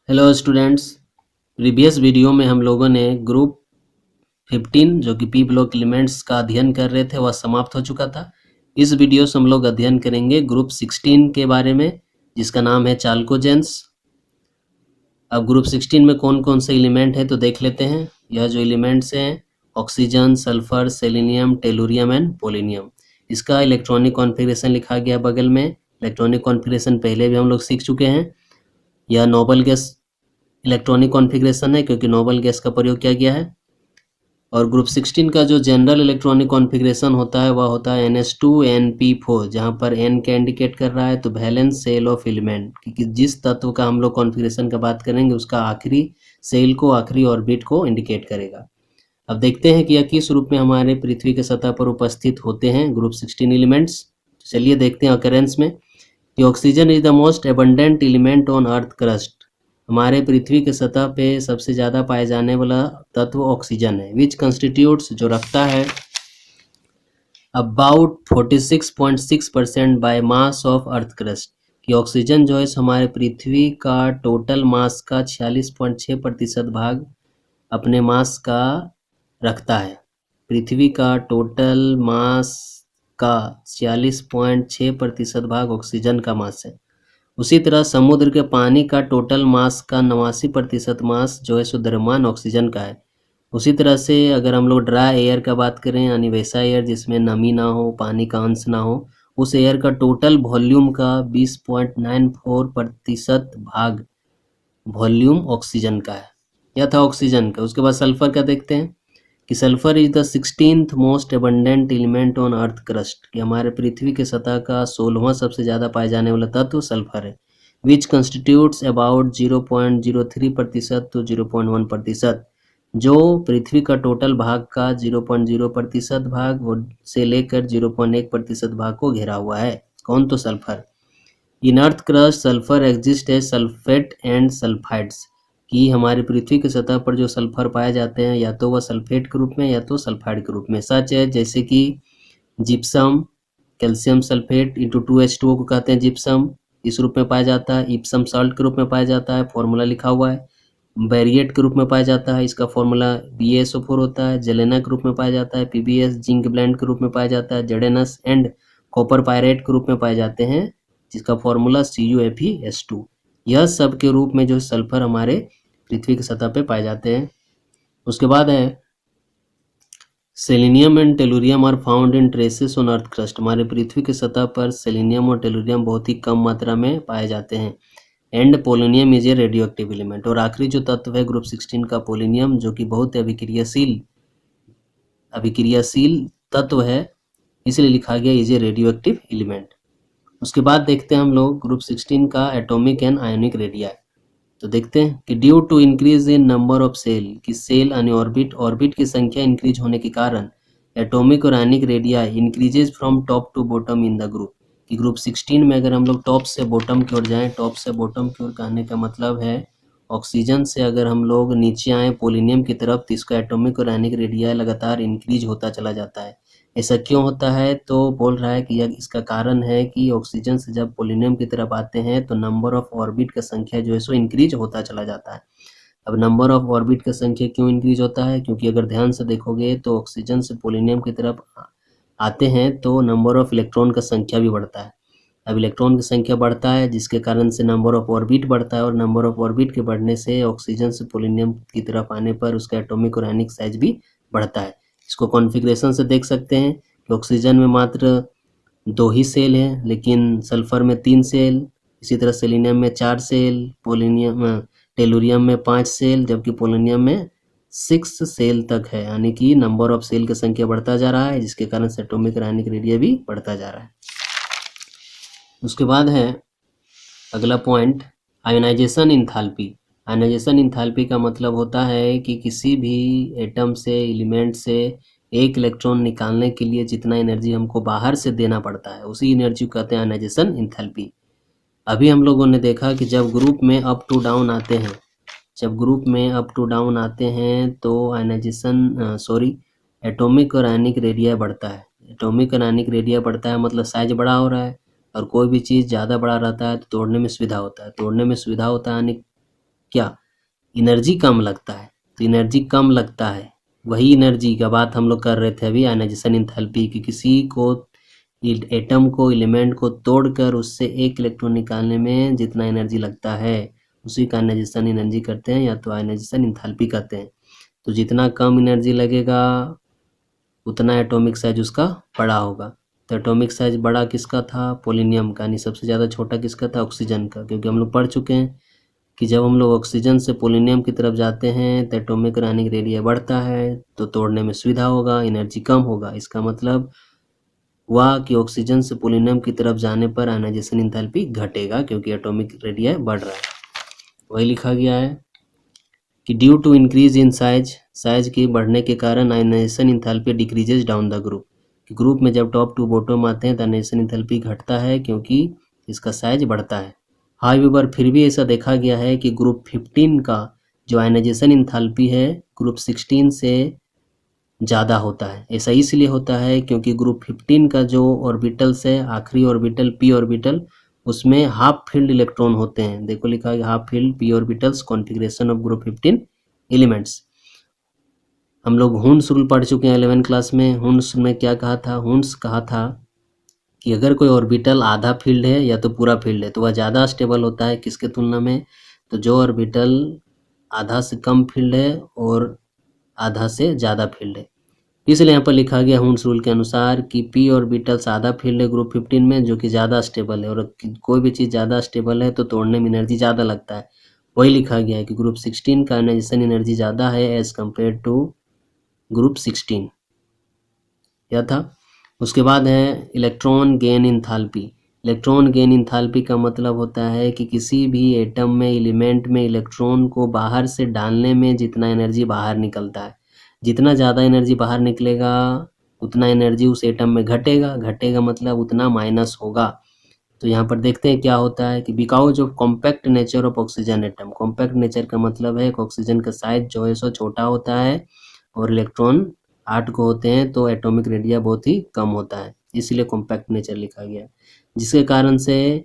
Hello students. Previous video में हम लोगों ने ग्रुप 15 जो कि पी ब्लॉक एलिमेंट्स का अध्ययन कर रहे थे वह समाप्त हो चुका था। इस वीडियो से हम लोग अध्ययन करेंगे ग्रुप 16 के बारे में, जिसका नाम है चाल्कोजेंस। अब ग्रुप 16 में कौन कौन से एलिमेंट हैं तो देख लेते हैं। यह जो एलिमेंट्स हैं oxygen, sulphur, selenium, tellurium and polonium. इसका इलेक्ट्रॉनिक कॉन्फ़िगरेशन लिखा गया बगल में। इलेक्ट्रॉनिक कॉन्फ़िगरेशन पहले भी हम लोग सीख चुके हैं। यह नोबल गैस इलेक्ट्रॉनिक कॉन्फ़िगरेशन है क्योंकि नोबल गैस का प्रयोग किया गया है। और ग्रुप 16 का जो जनरल इलेक्ट्रॉनिक कॉन्फ़िगरेशन होता है वह होता है NH2NP4, जहाँ पर N क्या इंडिकेट कर रहा है तो वैलेंस सेल ऑफ एलिमेंट, क्योंकि जिस तत्व का हम लोग कॉन्फ़िगरेशन का बात करेंगे उसका आखिरी सेल को, आखिरी ऑर्बिट को इंडिकेट करेगा। अब देखते हैं कि यह किस रूप में हमारे पृथ्वी के सतह पर उपस्थित होते हैं ग्रुप 16 एलिमेंट्स। चलिए देखते हैं अकरेंस में। Oxygen is the most abundant element on earth crust. हमारे पृथ्वी के सतह पे सबसे ज़्यादा पाए जाने वाला तत्व ऑक्सीजन है, विच कंस्टिट्यूट्स जो रखता है about 46.6% by mass of earth crust. कि ऑक्सीजन जो है हमारे पृथ्वी का टोटल मास का 46.6% भाग अपने मास का रखता है। पृथ्वी का टोटल मास का 46.6% भाग ऑक्सीजन का मास है। उसी तरह समुद्र के पानी का टोटल मास का 89% मास जो है सो द्रव्यमान ऑक्सीजन का है। उसी तरह से अगर हम लोग ड्राई एयर का बात करें, यानी वैसा एयर जिसमें नमी ना हो, पानी का अंश ना हो, उस एयर का टोटल वॉल्यूम का 20.94% भाग वॉल्यूम ऑक्सीजन का है। यह था ऑक्सीजन का। उसके बाद सल्फर का देखते हैं कि sulphur is the 16th most abundant element on earth crust. कि हमारे पृथ्वी के सतह का 16वां सबसे ज़्यादा पाए जाने वाला तत्व सल्फर है, विच कंस्टिट्यूट्स अबाउट 0.03% to 0.1%। जो पृथ्वी का टोटल भाग का 0.0% भाग से लेकर 0.1% भाग को घेरा हुआ है। कौन? तो sulphur. In earth crust sulphur exist as sulphate and sulphides. कि हमारी पृथ्वी की सतह पर जो सल्फर पाए जाते हैं या तो वह सल्फेट के रूप में या तो सल्फाइड के रूप में। सच है जैसे कि gypsum, calcium sulphate into 2H2O को कहते हैं जिप्सम, इस रूप में पाया जाता है। इप्सम सॉल्ट के रूप में पाया जाता है, फॉर्मूला लिखा हुआ है। बैरिएट के रूप में पाया जाता है, इसका फॉर्मूला BaSO4 होता है। जेलेना के रूप में पाया जाता है PbS। जिंक ब्लेंड के रूप में पाया जाता है ZnS। एंड कॉपर पायरेट के रूप में पाए जाते हैं, जिसका फॉर्मूला CuFeS2। यह सब के रूप में जो सल्फर हमारे पृथ्वी की सतह पे पाए जाते हैं। उसके बाद है selenium and tellurium are found in traces on earth crust. हमारे पृथ्वी की सतह पर सेलेनियम और टेलुरियम बहुत ही कम मात्रा में पाए जाते हैं। And polonium is a radio active element. और आखिरी जो तत्व है ग्रुप 16 का पोलिनियम, जो कि बहुत अभिक्रियाशील तत्व है, इसलिए लिखा गया is a radio active element. उसके बाद देखते हैं हम लोग ग्रुप 16 का एटॉमिक एंड आयोनिक रेडिया। तो देखते हैं कि due to increase in number of shell, कि सेल यानी ऑर्बिट की संख्या इंक्रीज होने के कारण एटॉमिक और ionic radii increases from top to bottom in the group. कि ग्रुप 16 में अगर हम लोग टॉप से बॉटम की ओर जाएं, टॉप से बॉटम की ओर कहने का मतलब है ऑक्सीजन से अगर हम लोग नीचे आए पोलिनियम की तरफ, तो इसका एटॉमिक और आयनिक रेडिया लगातार इंक्रीज होता चला जाता है। ऐसा क्यों होता है? तो बोल रहा है कि यह इसका कारण है कि ऑक्सीजन से जब पोलिनियम की तरफ आते हैं तो नंबर ऑफ ऑर्बिट का संख्या जो है सो इंक्रीज होता चला जाता है। अब नंबर ऑफ ऑर्बिट का संख्या क्यों इंक्रीज होता है? क्योंकि अगर ध्यान से देखोगे तो ऑक्सीजन से पोलिनियम की तरफ आते हैं तो नंबर ऑफ इलेक्ट्रॉन का संख्या भी बढ़ता है। अब इलेक्ट्रॉन की संख्या बढ़ता है जिसके कारण से नंबर ऑफ ऑर्बिट बढ़ता है, और नंबर ऑफ ऑर्बिट के बढ़ने से ऑक्सीजन से पोलिनियम की तरफ आने पर उसका एटॉमिक और आयनिक साइज भी बढ़ता है। इसको कॉन्फ़िगरेशन से देख सकते हैं कि ऑक्सीजन में मात्र 2 ही सेल हैं, लेकिन सल्फर में 3 सेल, इसी तरह सेलेनियम में 4 सेल, टेलुरियम में 5 सेल, जबकि पोलोनियम में 6 सेल तक है। यानी कि नंबर ऑफ सेल की संख्या बढ़ता जा रहा है, जिसके कारण से एटॉमिक और आयनिक रेडिया भी बढ़ता जा रहा है। उसके बाद है अगला point, ionisation enthalpy. Ionisation enthalpy का मतलब होता है कि किसी भी एटम से, एलिमेंट से एक इलेक्ट्रॉन निकालने के लिए जितना एनर्जी हमको बाहर से देना पड़ता है, उसी एनर्जी को कहते हैं आयोनाइजेशन इंथैल्पी। अभी हम लोगों ने देखा कि जब ग्रुप में अप टू डाउन आते हैं, तो आयोनाइजेशन एटॉमिक और आयनिक रेडिया बढ़ता है। एटॉमिक और आयनिक रेडिया बढ़ता है मतलब साइज बड़ा हो रहा है, और कोई भी चीज़ ज़्यादा बड़ा रहता है तो तोड़ने में सुविधा होता है। यानी क्या एनर्जी कम लगता है। तो एनर्जी कम लगता है, वही एनर्जी का बात हम लोग कर रहे थे अभी आयनाइजेशन एंथैल्पी की, किसी को एटम को एलिमेंट को तोड़कर उससे एक इलेक्ट्रॉन निकालने में जितना एनर्जी लगता है उसी का आयनाइजेशन एनर्जी करते हैं या तो आयनाइजेशन एंथैल्पी कहते हैं। तो जितना कम एनर्जी लगेगा उतना एटॉमिक साइज उसका बड़ा होगा। तो एटॉमिक साइज बड़ा किसका था, पोलिनियम का, यानी सबसे ज़्यादा छोटा किसका था, ऑक्सीजन का, क्योंकि हम लोग पढ़ चुके हैं कि जब हम लोग ऑक्सीजन से पोलिनियम की तरफ जाते हैं तो एटॉमिक आयनिक रेडिया बढ़ता है, तो तोड़ने में सुविधा होगा, एनर्जी कम होगा। इसका मतलब हुआ कि ऑक्सीजन से पोलिनियम की तरफ जाने पर आयनाइजेशन एंथैल्पी घटेगा क्योंकि एटॉमिक रेडिया बढ़ रहा है। वही लिखा गया है कि due to increase in size के बढ़ने के कारण ionisation enthalpy decreases down the group. Group में जब टॉप टू बॉटम आते हैं तो आयनाइजेशन एंथैल्पी घटता है क्योंकि इसका साइज बढ़ता है। हाउएवर फिर भी ऐसा देखा गया है कि ग्रुप 15 का जो आयनाइजेशन एंथैल्पी है ग्रुप 16 से ज़्यादा होता है। ऐसा इसलिए होता है क्योंकि ग्रुप 15 का जो ऑर्बिटल्स है, आखिरी ऑर्बिटल पी ऑर्बिटल, उसमें हाफ फील्ड इलेक्ट्रॉन होते हैं। देखो लिखा है half field P orbitals configuration of group 15 elements. हम लोग हुंड्स रूल पढ़ चुके हैं 11 क्लास में। हुंड्स में क्या कहा था, हुंड्स कहा था कि अगर कोई ऑर्बिटल आधा फील्ड है या तो पूरा फील्ड है तो वह ज़्यादा स्टेबल होता है किसके तुलना में, तो जो ऑर्बिटल आधा से कम फील्ड है और आधा से ज़्यादा फील्ड है। इसलिए यहाँ पर लिखा गया हुंड्स रूल के अनुसार कि पी ऑर्बिटल्स आधा फील्ड है ग्रुप 15 में जो कि ज़्यादा स्टेबल है, और कोई भी चीज़ ज़्यादा स्टेबल है तो तोड़ने में एनर्जी ज़्यादा लगता है। वही लिखा गया है कि ग्रुप 16 का आयनाइजेशन एनर्जी ज़्यादा है एज कम्पेयर टू ग्रुप 16। यह था। उसके बाद है electron gain enthalpy. Electron gain enthalpy का मतलब होता है कि किसी भी एटम में, एलिमेंट में इलेक्ट्रॉन को बाहर से डालने में जितना एनर्जी बाहर निकलता है, जितना ज़्यादा एनर्जी बाहर निकलेगा उतना एनर्जी उस एटम में घटेगा मतलब उतना माइनस होगा। तो यहाँ पर देखते हैं क्या होता है कि because of compact nature of oxygen atom. Compact nature का मतलब है कि ऑक्सीजन का साइज जो है सो छोटा होता है और इलेक्ट्रॉन 8 को होते हैं तो एटॉमिक रेडिया बहुत ही कम होता है, इसलिए कॉम्पैक्ट नेचर लिखा गया है। जिसके कारण से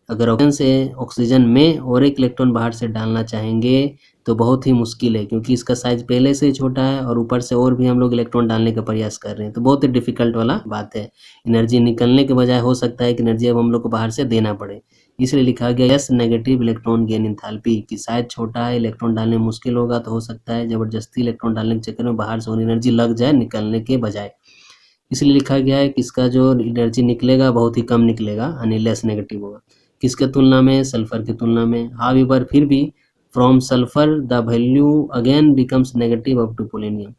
अगर ऑक्सीजन में और एक इलेक्ट्रॉन बाहर से डालना चाहेंगे तो बहुत ही मुश्किल है क्योंकि इसका साइज पहले से ही छोटा है और ऊपर से और भी हम लोग इलेक्ट्रॉन डालने का प्रयास कर रहे हैं, तो बहुत ही डिफिकल्ट वाला बात है। एनर्जी निकलने के बजाय हो सकता है कि एनर्जी अब हम लोग को बाहर से देना पड़े, इसलिए लिखा गया S negative electron gain enthalpy की साइज छोटा है, इलेक्ट्रॉन डालने में मुश्किल होगा तो हो सकता है जबरदस्ती इलेक्ट्रॉन डालने के चक्कर में बाहर से और एनर्जी लग जाए निकलने के बजाय, इसलिए लिखा गया है कि इसका जो एनर्जी निकलेगा बहुत ही कम निकलेगा यानी लेस नेगेटिव होगा। किसके तुलना में, सल्फर की तुलना में। हाउएवर फिर भी from sulphur the value again becomes negative up to polonium.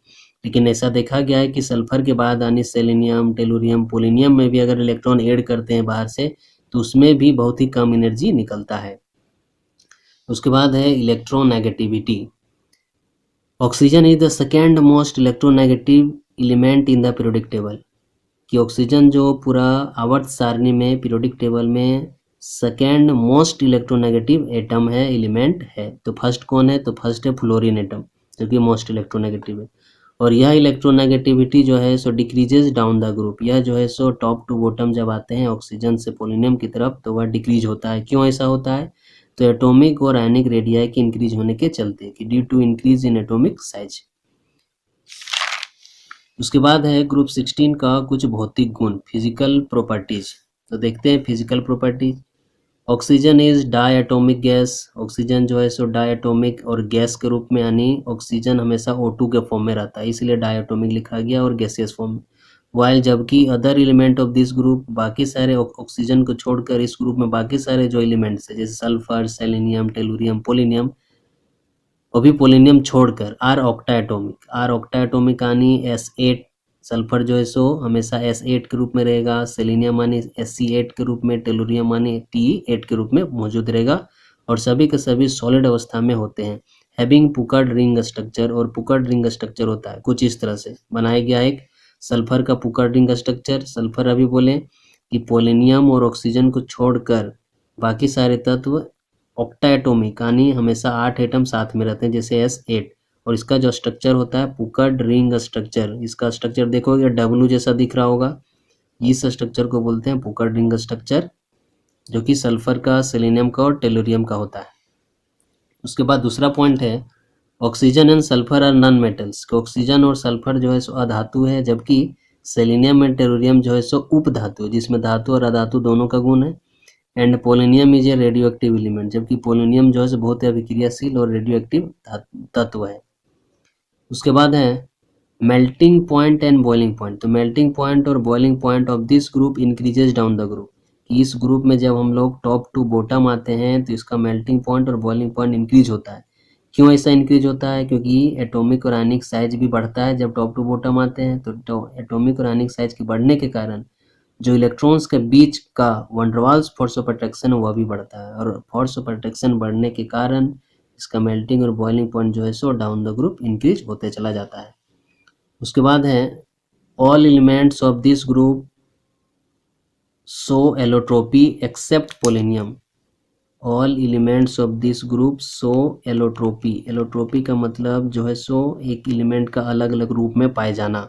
लेकिन ऐसा देखा गया है कि सल्फर के बाद यानी सेलेनियम, टेलुरियम, पोलिनियम में भी अगर इलेक्ट्रॉन ऐड करते हैं बाहर से तो उसमें भी बहुत ही कम एनर्जी निकलता है। उसके बाद है electronegativity. Oxygen is the second most electronegative element in the periodic table. कि ऑक्सीजन जो पूरा आवर्त सारणी में पीरियोडिक टेबल में सेकेंड मोस्ट इलेक्ट्रोनेगेटिव एटम है, एलिमेंट है। तो फर्स्ट कौन है, तो फर्स्ट है फ्लोरीन एटम जो कि मोस्ट इलेक्ट्रोनेगेटिव है। और यह इलेक्ट्रोनेगेटिविटी जो है सो डिक्रीजेज डाउन द ग्रुप। यह जो है सो टॉप टू बॉटम जब आते हैं ऑक्सीजन से पोलिनियम की तरफ तो वह डिक्रीज होता है। क्यों ऐसा होता है, तो एटॉमिक और आयनिक रेडिया के इंक्रीज होने के चलते कि due to increase in atomic size. उसके बाद है ग्रुप 16 का कुछ भौतिक गुण, फिजिकल प्रॉपर्टीज। तो देखते हैं physical properties. Oxygen is diatomic gas. Oxygen जो है सो डाई एटॉमिक और गैस के रूप में, यानी ऑक्सीजन हमेशा O2 के फॉर्म में रहता है इसलिए डाई एटॉमिक लिखा गया और गैसियस फॉर्म में। वाइल जबकि other element of this group, बाकी सारे ऑक्सीजन को छोड़कर इस ग्रुप में बाकी सारे जो एलिमेंट्स है जैसे सल्फर, सेलेनियम, टेलुरियम, पोलिनियम, वो भी पोलिनियम छोड़कर are octa atomic. Are octa atomic यानी S8। सल्फर जो है सो हमेशा S8 के रूप में रहेगा, सेलेनियम यानी SC8 के रूप में, टेलुरियम यानी Te8 के रूप में मौजूद रहेगा और सभी के सभी सॉलिड अवस्था में होते हैं। हैविंग पुकर्ड रिंग स्ट्रक्चर, और पुकर्ड रिंग स्ट्रक्चर होता है कुछ इस तरह से बनाया गया एक सल्फर का पुकर्ड रिंग स्ट्रक्चर। सल्फर अभी बोले कि पोलिनियम और ऑक्सीजन को छोड़कर बाकी सारे तत्व ऑक्टा एटॉमिक यानी हमेशा 8 एटम साथ में रहते हैं जैसे S8, और इसका जो स्ट्रक्चर होता है पुकर्ड रिंग स्ट्रक्चर। इसका स्ट्रक्चर देखोगे W जैसा दिख रहा होगा, इस स्ट्रक्चर को बोलते हैं पुकर्ड रिंग स्ट्रक्चर, जो कि सल्फर का, सेलेनियम का और टेलुरियम का होता है। उसके बाद दूसरा पॉइंट है oxygen and sulphur are non metals, कि ऑक्सीजन और सल्फर जो है सो अधातु है, जबकि सेलेनियम एंड टेलुरियम जो है सो उपधातु है, जिसमें धातु और अधातु दोनों का गुण है। And polonium is a radio active element, जबकि पोलोनियम जो है सो बहुत ही अभिक्रियाशील और रेडियो एक्टिव तत्व है। उसके बाद है melting point and boiling point, तो मेल्टिंग पॉइंट और boiling point of this group increases down the group, कि इस ग्रुप में जब हम लोग टॉप टू बॉटम आते हैं तो इसका मेल्टिंग पॉइंट और बॉइलिंग पॉइंट इंक्रीज होता है। क्यों ऐसा इंक्रीज होता है? क्योंकि एटॉमिक और आयनिक साइज भी बढ़ता है जब टॉप टू बॉटम आते हैं, तो एटॉमिक और आयनिक साइज के बढ़ने के कारण जो इलेक्ट्रॉन्स के बीच का वंडरवाल्स फोर्स ऑफ अट्रैक्शन वह भी बढ़ता है, और फोर्स ऑफ अट्रैक्शन बढ़ने के कारण इसका मेल्टिंग और बॉइलिंग पॉइंट जो है सो डाउन द ग्रुप इंक्रीज होते चला जाता है। उसके बाद है all elements of this group show allotropy except polonium, all elements of this group show allotropy, allotropy का मतलब जो है सो एक एलिमेंट का अलग अलग रूप में पाए जाना,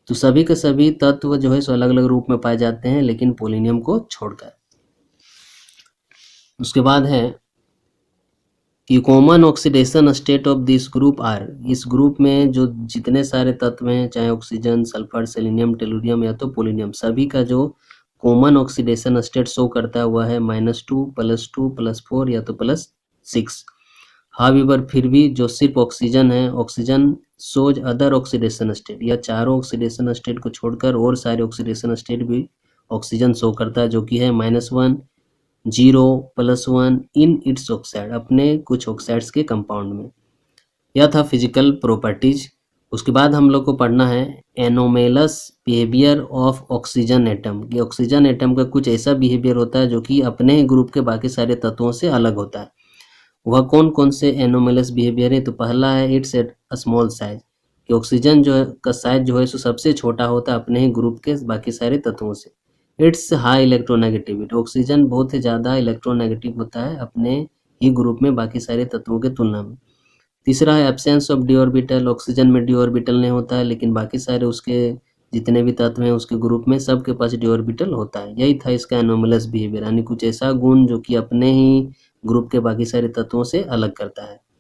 तो सभी के सभी तत्व जो है सो अलग अलग रूप में पाए जाते हैं लेकिन पोलोनियम को छोड़कर। उसके बाद है कि common oxidation state of this group are, इस ग्रुप में जो जितने सारे तत्व हैं, चाहे ऑक्सीजन, सल्फर, सेलेनियम, टेलुरियम या तो पोलोनियम, सभी का जो कॉमन ऑक्सीडेशन स्टेट शो करता हुआ है -2 +2 +4 या तो +6। हाउएवर फिर भी जो सिर्फ ऑक्सीजन है, oxygen shows other oxidation state, या चारों ऑक्सीडेशन स्टेट को छोड़कर और सारे ऑक्सीडेशन स्टेट भी ऑक्सीजन शो करता है, जो कि है -1, 0, +1 इन इट्स ऑक्साइड, अपने कुछ ऑक्साइड्स के कंपाउंड में। यह था फिजिकल प्रॉपर्टीज। उसके बाद हम लोग को पढ़ना है anomalous behaviour of oxygen atom, कि ऑक्सीजन एटम का कुछ ऐसा बिहेवियर होता है जो कि अपने ही ग्रुप के बाकी सारे तत्वों से अलग होता है। वह कौन कौन से एनोमेलस बिहेवियर है? तो पहला है इट्स एट स्मॉल साइज, कि ऑक्सीजन जो है का साइज जो है सो सबसे छोटा होता है अपने ही ग्रुप के बाकी सारे तत्वों से। इट्स हाई इलेक्ट्रोनेगेटिविटी, ऑक्सीजन बहुत ही ज़्यादा इलेक्ट्रोनेगेटिव होता है अपने ही ग्रुप में बाकी सारे तत्वों के तुलना में। तीसरा है absence of D orbital, oxygen में डी ऑर्बिटल नहीं होता है लेकिन बाकी सारे उसके जितने भी तत्व हैं उसके ग्रुप में सबके पास डी ऑर्बिटल होता है। यही था इसका एनोमलस बिहेवियर, यानी कुछ ऐसा गुण जो कि अपने ही ग्रुप के बाकी सारे तत्वों से अलग करता है।